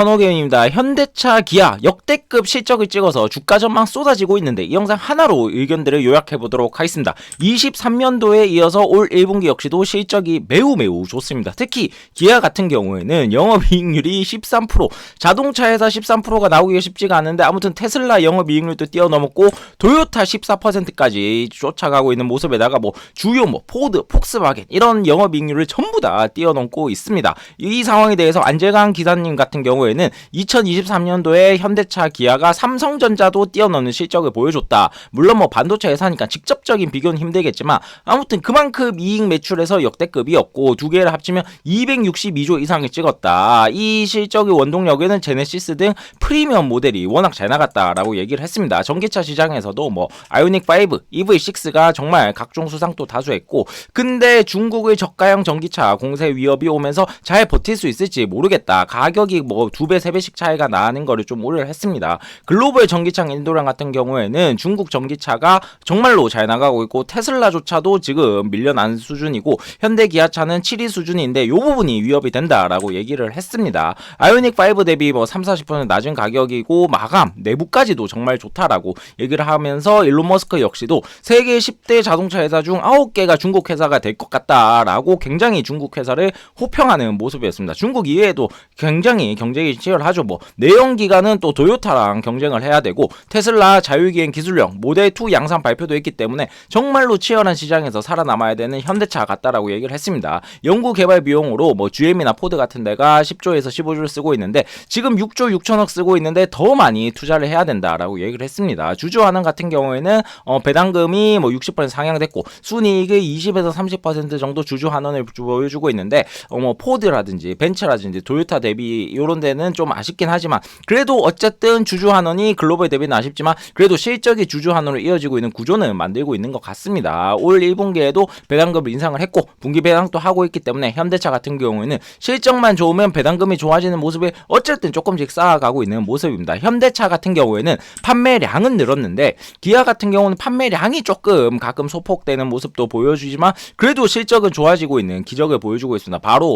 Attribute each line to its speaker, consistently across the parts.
Speaker 1: 현호개입니다. 현대차, 기아 역대급 실적을 찍어서 주가 전망 쏟아지고 있는데 이 영상 하나로 의견들을 요약해보도록 하겠습니다. 23년도에 이어서 올 1분기 역시도 실적이 매우 좋습니다. 특히 기아 같은 경우에는 영업이익률이 13%, 자동차 회사 13%가 나오기가 쉽지가 않은데 아무튼 테슬라 영업이익률도 뛰어넘었고 토요타 14%까지 쫓아가고 있는 모습에다가 주요 포드, 폭스바겐 이런 영업이익률을 전부 다 뛰어넘고 있습니다. 이 상황에 대해서 안재강 기사님 같은 경우에는 2023년도에 현대차, 기아가 삼성전자도 뛰어넘는 실적을 보여줬다. 물론 반도체 회사니까 직접적인 비교는 힘들겠지만 아무튼 그만큼 이익 매출에서 역대급이었고 두 개를 합치면 262조 이상을 찍었다. 이 실적의 원동력에는 제네시스 등 프리미엄 모델이 워낙 잘 나갔다라고 얘기를 했습니다. 전기차 시장에서도 아이오닉 5, EV6가 정말 각종 수상도 다수했고 근데 중국의 저가형 전기차 공세 위협이 오면서 잘 버틸 수 있을지 모르겠다. 가격이 2배, 3배씩 차이가 나는 거를 좀 우려를 했습니다. 글로벌 전기차 인도량 같은 경우에는 중국 전기차가 정말로 잘 나가고 있고 테슬라조차도 지금 밀려난 수준이고 현대 기아차는 7위 수준인데 이 부분이 위협이 된다라고 얘기를 했습니다. 아이오닉 5 대비 30-40% 낮은 가격이고 마감, 내부까지도 정말 좋다라고 얘기를 하면서 일론 머스크 역시도 세계 10대 자동차 회사 중 9개가 중국 회사가 될 것 같다라고 굉장히 중국 회사를 호평하는 모습이었습니다. 중국 이외에도 굉장히 경쟁이 치열하죠. 내연기관은 또 도요타랑 경쟁을 해야 되고 테슬라 자율주행 기술력 모델 2 양산 발표도 했기 때문에 정말로 치열한 시장에서 살아남아야 되는 현대차 같다라고 얘기를 했습니다. 연구 개발 비용으로 GM이나 포드 같은 데가 10조에서 15조를 쓰고 있는데 지금 6조 6천억 쓰고 있는데 더 많이 투자를 해야 된다라고 얘기를 했습니다. 주주환원 같은 경우에는 배당금이 60% 상향됐고 순이익의 20에서 30% 정도 주주환원을 보여주고 있는데 포드라든지 벤츠라든지 도요타 대비 이런 데는 좀 아쉽긴 하지만 그래도 어쨌든 주주환원이 글로벌 대비는 아쉽지만 그래도 실적이 주주환원으로 이어지고 있는 구조는 만들고 있는 것 같습니다. 올 1분기에도 배당금을 인상을 했고 분기 배당도 하고 있기 때문에 현대차 같은 경우에는 실적만 좋으면 배당금이 좋아지는 모습을 어쨌든 조금씩 쌓아가고 있는 모습입니다. 현대차 같은 경우에는 판매량은 늘었는데 기아 같은 경우는 판매량이 조금 가끔 소폭되는 모습도 보여주지만 그래도 실적은 좋아지고 있는 기적을 보여주고 있습니다. 바로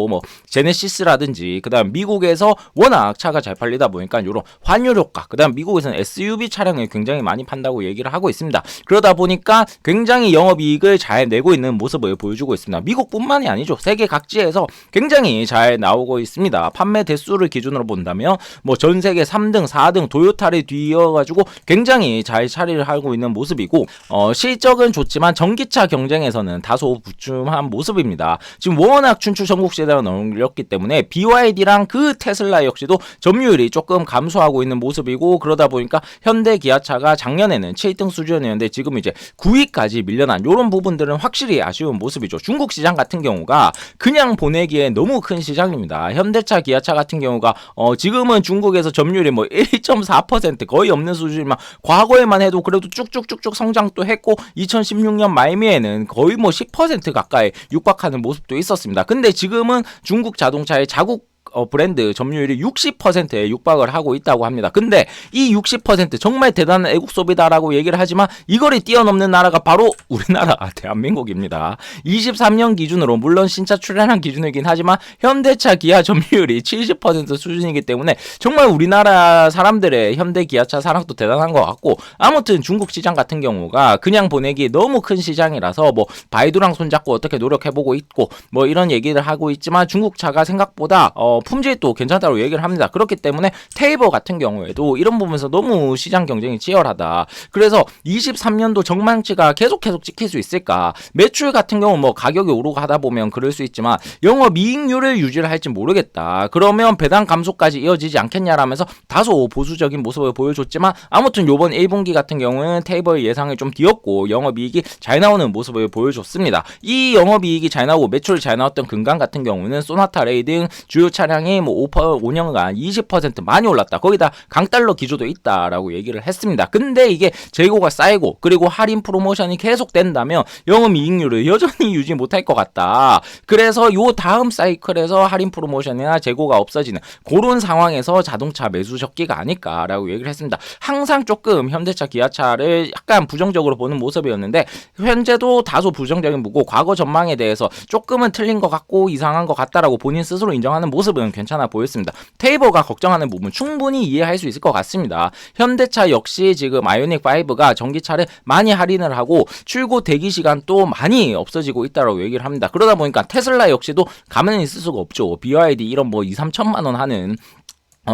Speaker 1: 제네시스라든지 그다음 미국에서 워낙 차가 잘 팔리다 보니까 이런 환율 효과, 그다음 미국에서는 SUV 차량을 굉장히 많이 판다고 얘기를 하고 있습니다. 그러다 보니까 굉장히 영업이익을 잘 내고 있는 모습을 보여주고 있습니다. 미국뿐만이 아니죠. 세계 각지에서 굉장히 잘 나오고 있습니다. 판매 대수를 기준으로 본다면 전 세계 3등, 4등 도요타를 뒤이어가지고 굉장히 잘 차리를 하고 있는 모습이고 실적은 좋지만 전기차 경쟁에서는 다소 부침한 모습입니다. 지금 워낙 춘추 전국시대가 넘겼기 때문에 BYD랑 그 테슬라 역시도 점유율이 조금 감소하고 있는 모습이고 그러다 보니까 현대 기아차가 작년에는 7등 수준이었는데 지금 이제 9위까지 밀려난 이런 부분들은 확실히 아쉬운 모습이죠. 중국 시장 같은 경우가 그냥 보내기에 너무 큰 시장입니다. 현대차, 기아차 같은 경우가 지금은 중국에서 점유율이 1.4% 거의 없는 수준이지만 과거에만 해도 그래도 쭉쭉쭉쭉 성장도 했고 2016년 말미에는 거의 10% 가까이 육박하는 모습도 있었습니다. 근데 지금은 중국 자동차의 자국 브랜드 점유율이 60%에 육박을 하고 있다고 합니다. 근데 이 60% 정말 대단한 애국 소비다라고 얘기를 하지만 이거를 뛰어넘는 나라가 바로 우리나라 대한민국입니다. 23년 기준으로 물론 신차 출하량 기준이긴 하지만 현대차, 기아 점유율이 70% 수준이기 때문에 정말 우리나라 사람들의 현대 기아차 사랑도 대단한 것 같고 아무튼 중국 시장 같은 경우가 그냥 보내기 너무 큰 시장이라서 바이두랑 손잡고 어떻게 노력해보고 있고 이런 얘기를 하고 있지만 중국 차가 생각보다 품질도 괜찮다고 얘기를 합니다. 그렇기 때문에 테이버 같은 경우에도 이런 부분에서 너무 시장 경쟁이 치열하다. 그래서 23년도 전망치가 계속 찍힐 수 있을까? 매출 같은 경우 가격이 오르고 하다 보면 그럴 수 있지만 영업이익률을 유지를 할지 모르겠다. 그러면 배당 감소까지 이어지지 않겠냐라면서 다소 보수적인 모습을 보여줬지만 아무튼 요번 1분기 같은 경우는 테이버의 예상을 좀 뒤엎고 영업이익이 잘 나오는 모습을 보여줬습니다. 이 영업이익이 잘 나오고 매출이 잘 나왔던 근간 같은 경우는 소나타 레이 등 주요 차량이 5년간 20% 많이 올랐다. 거기다 강달러 기조도 있다라고 얘기를 했습니다. 근데 이게 재고가 쌓이고 그리고 할인 프로모션이 계속 된다면 영업이익률을 여전히 유지 못할 것 같다. 그래서 요 다음 사이클에서 할인 프로모션이나 재고가 없어지는 그런 상황에서 자동차 매수 적기가 아닐까라고 얘기를 했습니다. 항상 조금 현대차, 기아차를 약간 부정적으로 보는 모습이었는데 현재도 다소 부정적인 보고 과거 전망에 대해서 조금은 틀린 것 같고 이상한 것 같다라고 본인 스스로 인정하는 모습을 모습은 괜찮아 보였습니다. 테이버가 걱정하는 부분 충분히 이해할 수 있을 것 같습니다. 현대차 역시 지금 아이오닉 5가 전기차를 많이 할인을 하고 출고 대기 시간도 많이 없어지고 있다고 얘기를 합니다. 그러다 보니까 테슬라 역시도 가만히 있을 수가 없죠. BYD 이런 뭐 2, 3천만 원 하는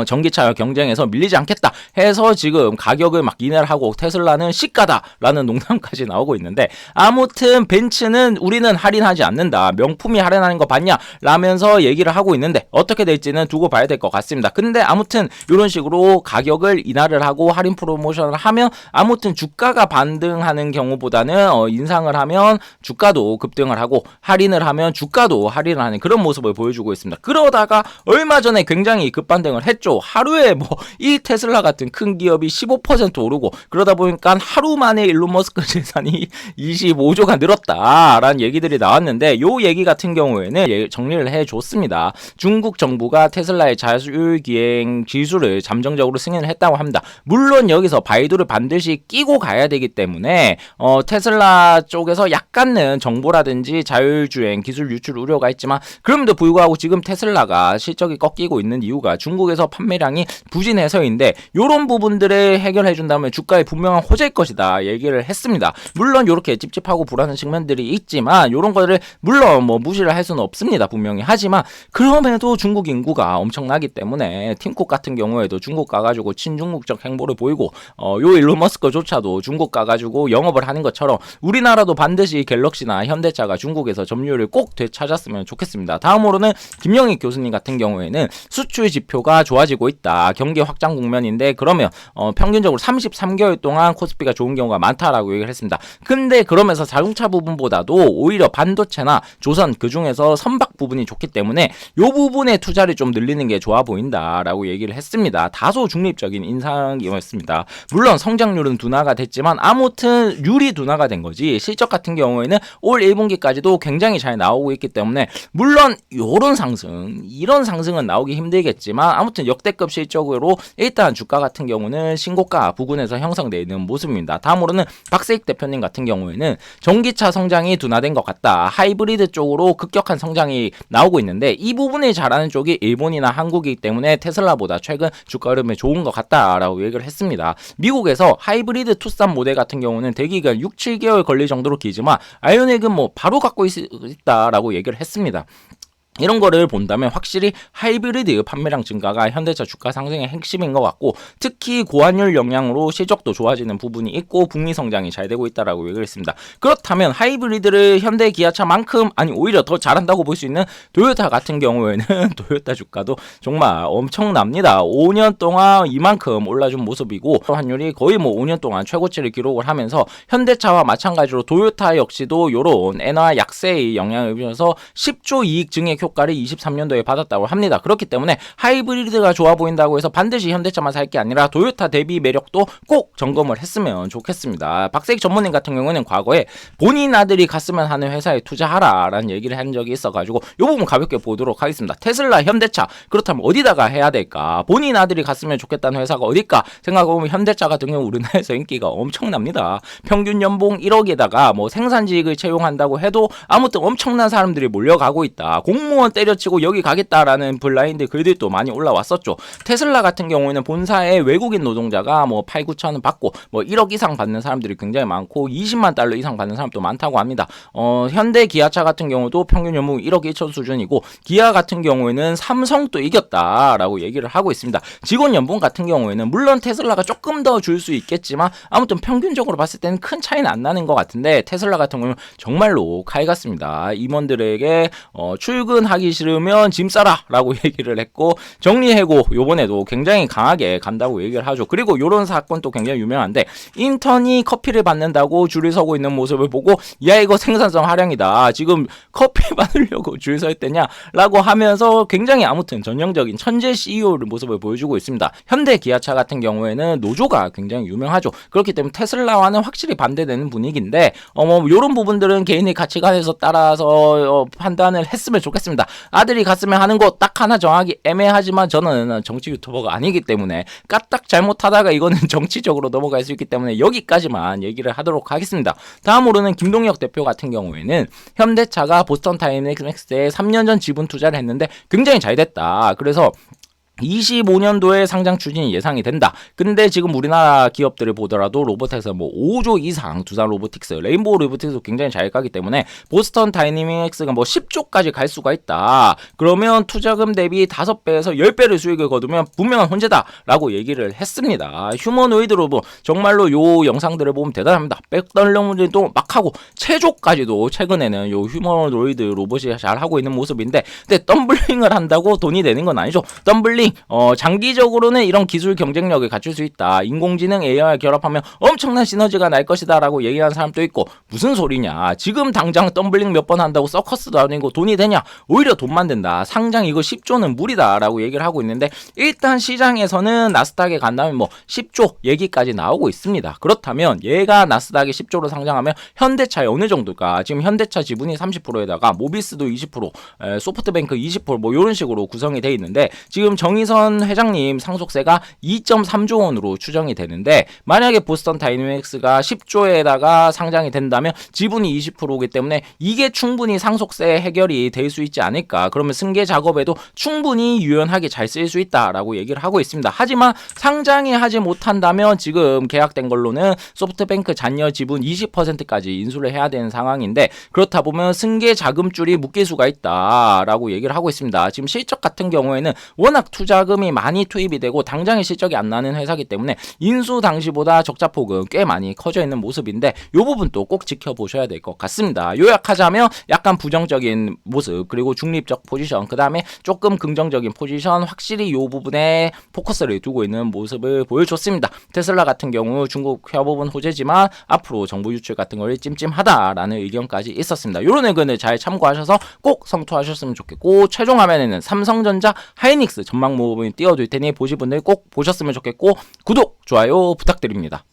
Speaker 1: 전기차 경쟁에서 밀리지 않겠다 해서 지금 가격을 막 인하를 하고 테슬라는 시가다라는 농담까지 나오고 있는데, 아무튼 벤츠는 우리는 할인하지 않는다, 명품이 할인하는 거 봤냐 라면서 얘기를 하고 있는데 어떻게 될지는 두고 봐야 될 것 같습니다. 근데 아무튼 이런 식으로 가격을 인하를 하고 할인 프로모션을 하면 아무튼 주가가 반등하는 경우보다는 인상을 하면 주가도 급등을 하고 할인을 하면 주가도 할인을 하는 그런 모습을 보여주고 있습니다. 그러다가 얼마 전에 굉장히 급반등을 했죠. 하루에 뭐 이 테슬라 같은 큰 기업이 15% 오르고, 그러다 보니까 하루 만에 일론 머스크 재산이 25조가 늘었다라는 얘기들이 나왔는데, 요 얘기 같은 경우에는 정리를 해줬습니다. 중국 정부가 테슬라의 자율주행 기술을 잠정적으로 승인을 했다고 합니다. 물론 여기서 바이두를 반드시 끼고 가야 되기 때문에 테슬라 쪽에서 약간은 정보라든지 자율주행 기술 유출 우려가 있지만, 그럼에도 불구하고 지금 테슬라가 실적이 꺾이고 있는 이유가 중국에서 판매량이 부진해서인데, 요런 부분들을 해결해 준다면 주가에 분명한 호재일 것이다 얘기를 했습니다. 물론 요렇게 찝찝하고 불안한 측면들이 있지만 요런 거를 물론 뭐 무시를 할 수는 없습니다, 분명히. 하지만 그럼에도 중국 인구가 엄청나기 때문에 팀쿡 같은 경우에도 중국 가가지고 친중국적 행보를 보이고, 요 일론 머스크조차도 중국 가가지고 영업을 하는 것처럼 우리나라도 반드시 갤럭시나 현대차가 중국에서 점유율을 꼭 되찾았으면 좋겠습니다. 다음으로는 김영익 교수님 같은 경우에는 수출 지표가 좋아지고 있다, 경기 확장 국면인데 그러면 평균적으로 33개월 동안 코스피가 좋은 경우가 많다라고 얘기를 했습니다. 근데 그러면서 자동차 부분보다도 오히려 반도체나 조선, 그중에서 선박 부분이 좋기 때문에 요 부분에 투자를 좀 늘리는 게 좋아 보인다라고 얘기를 했습니다. 다소 중립적인 인상이었습니다. 물론 성장률은 둔화가 됐지만 아무튼 율이 둔화가 된 거지, 실적 같은 경우에는 올 1분기까지도 굉장히 잘 나오고 있기 때문에 물론 요런 상승, 이런 상승은 나오기 힘들겠지만 아무튼 역대급 실적으로 일단 주가 같은 경우는 신고가 부근에서 형성되는 모습입니다. 다음으로는 박세익 대표님 같은 경우에는 전기차 성장이 둔화된 것 같다, 하이브리드 쪽으로 급격한 성장이 나오고 있는데 이 부분을 잘하는 쪽이 일본이나 한국이기 때문에 테슬라보다 최근 주가 흐름이 좋은 것 같다라고 얘기를 했습니다. 미국에서 하이브리드 투싼 모델 같은 경우는 대기가 6, 7개월 걸릴 정도로 길지만 아이오닉은 뭐 바로 갖고 있다라고 얘기를 했습니다. 이런 거를 본다면 확실히 하이브리드 판매량 증가가 현대차 주가 상승의 핵심인 것 같고, 특히 고환율 영향으로 실적도 좋아지는 부분이 있고 북미 성장이 잘 되고 있다라고 얘기를 했습니다. 그렇다면 하이브리드를 현대 기아차만큼, 아니 오히려 더 잘한다고 볼 수 있는 도요타 같은 경우에는 도요타 주가도 정말 엄청납니다. 5년 동안 이만큼 올라준 모습이고 환율이 거의 뭐 5년 동안 최고치를 기록을 하면서 현대차와 마찬가지로 도요타 역시도 요런 엔화 약세의 영향을 입으면서 10조 이익 증액 효과를 23년도에 받았다고 합니다. 그렇기 때문에 하이브리드가 좋아 보인다고 해서 반드시 현대차만 살 게 아니라 도요타 대비 매력도 꼭 점검을 했으면 좋겠습니다. 박세익 전문님 같은 경우는 과거에 본인 아들이 갔으면 하는 회사에 투자하라라는 얘기를 한 적이 있어가지고 이 부분 가볍게 보도록 하겠습니다. 테슬라, 현대차, 그렇다면 어디다가 해야 될까? 본인 아들이 갔으면 좋겠다는 회사가 어딜까 생각해보면 현대차 같은 경우 우리나라에서 인기가 엄청납니다. 평균 연봉 1억에다가 뭐 생산직을 채용한다고 해도 아무튼 엄청난 사람들이 몰려가고 있다. 공무원 때려치고 여기 가겠다라는 블라인드 글들도 많이 올라왔었죠. 테슬라 같은 경우에는 본사에 외국인 노동자가 뭐 8, 9천 원 받고 뭐 1억 이상 받는 사람들이 굉장히 많고 20만 달러 이상 받는 사람도 많다고 합니다. 현대 기아차 같은 경우도 평균 연봉 1억 1천 수준이고, 기아 같은 경우에는 삼성도 이겼다라고 얘기를 하고 있습니다. 직원 연봉 같은 경우에는 물론 테슬라가 조금 더 줄 수 있겠지만 아무튼 평균적으로 봤을 때는 큰 차이는 안 나는 것 같은데, 테슬라 같은 경우는 정말로 칼 같습니다. 임원들에게 출근하기 싫으면 짐 싸라 라고 얘기를 했고, 정리해고 요번에도 굉장히 강하게 간다고 얘기를 하죠. 그리고 요런 사건도 굉장히 유명한데, 인턴이 커피를 받는다고 줄을 서고 있는 모습을 보고 야 이거 생산성 하량이다, 지금 커피 받으려고 줄 서 있대냐 라고 하면서 굉장히 아무튼 전형적인 천재 CEO의 모습을 보여주고 있습니다. 현대 기아차 같은 경우에는 노조가 굉장히 유명하죠. 그렇기 때문에 테슬라와는 확실히 반대되는 분위기인데 뭐 요런 부분들은 개인의 가치관에서 따라서 판단을 했으면 좋겠습니다. 하겠습니다. 아들이 갔으면 하는 곳 딱 하나 정하기 애매하지만 저는 정치 유튜버가 아니기 때문에 까딱 잘못하다가 이거는 정치적으로 넘어갈 수 있기 때문에 여기까지만 얘기를 하도록 하겠습니다. 다음으로는 김동혁 대표 같은 경우에는 현대차가 보스턴 다이내믹스에 3년 전 지분 투자를 했는데 굉장히 잘 됐다. 그래서 25년도에 상장 추진이 예상이 된다. 근데 지금 우리나라 기업들을 보더라도 로봇에서 뭐 5조 이상, 두산 로보틱스, 레인보우 로보틱스도 굉장히 잘 가기 때문에 보스턴 다이내믹스가 뭐 10조까지 갈 수가 있다. 그러면 투자금 대비 5배에서 10배를 수익을 거두면 분명한 혼재다라고 얘기를 했습니다. 휴머노이드 로봇 정말로 요 영상들을 보면 대단합니다. 백덜렁도 막 하고 체조까지도 최근에는 요 휴머노이드 로봇이 잘 하고 있는 모습인데, 근데 덤블링을 한다고 돈이 되는 건 아니죠. 덤블링 장기적으로는 이런 기술 경쟁력을 갖출 수 있다. 인공지능 AI와 결합하면 엄청난 시너지가 날 것이다 라고 얘기하는 사람도 있고, 무슨 소리냐, 지금 당장 덤블링 몇 번 한다고 서커스도 아니고 돈이 되냐, 오히려 돈만 된다, 상장 이거 10조는 무리다 라고 얘기를 하고 있는데, 일단 시장에서는 나스닥에 간다면 뭐 10조 얘기까지 나오고 있습니다. 그렇다면 얘가 나스닥에 10조로 상장하면 현대차에 어느 정도일까? 지금 현대차 지분이 30%에다가 모비스도 20%, 소프트뱅크 20%뭐 이런 식으로 구성이 돼 있는데, 지금 정의선 회장님 상속세가 2.3조 원으로 추정이 되는데, 만약에 보스턴 다이내믹스가 10조에다가 상장이 된다면 지분이 20%이기 때문에 이게 충분히 상속세 해결이 될 수 있지 않을까. 그러면 승계 작업에도 충분히 유연하게 잘 쓰일 수 있다라고 얘기를 하고 있습니다. 하지만 상장이 하지 못한다면 지금 계약된 걸로는 소프트뱅크 잔여 지분 20%까지 인수를 해야 되는 상황인데, 그렇다 보면 승계 자금줄이 묶일 수가 있다라고 얘기를 하고 있습니다. 지금 실적 같은 경우에는 워낙 투자금이 많이 투입이 되고 당장의 실적이 안 나는 회사이기 때문에 인수 당시보다 적자폭은 꽤 많이 커져 있는 모습인데, 이 부분도 꼭 지켜보셔야 될 것 같습니다. 요약하자면 약간 부정적인 모습, 그리고 중립적 포지션, 그 다음에 조금 긍정적인 포지션, 확실히 이 부분에 포커스를 두고 있는 모습을 보여줬습니다. 테슬라 같은 경우 중국 협업은 호재지만 앞으로 정보 유출 같은 걸 찜찜하다라는 의견까지 있었습니다. 이런 의견을 잘 참고하셔서 꼭 성투하셨으면 좋겠고, 최종 화면에는 삼성전자, 하이닉스 전망 모범이 띄워둘 테니 보실 분들 꼭 보셨으면 좋겠고, 구독, 좋아요 부탁드립니다.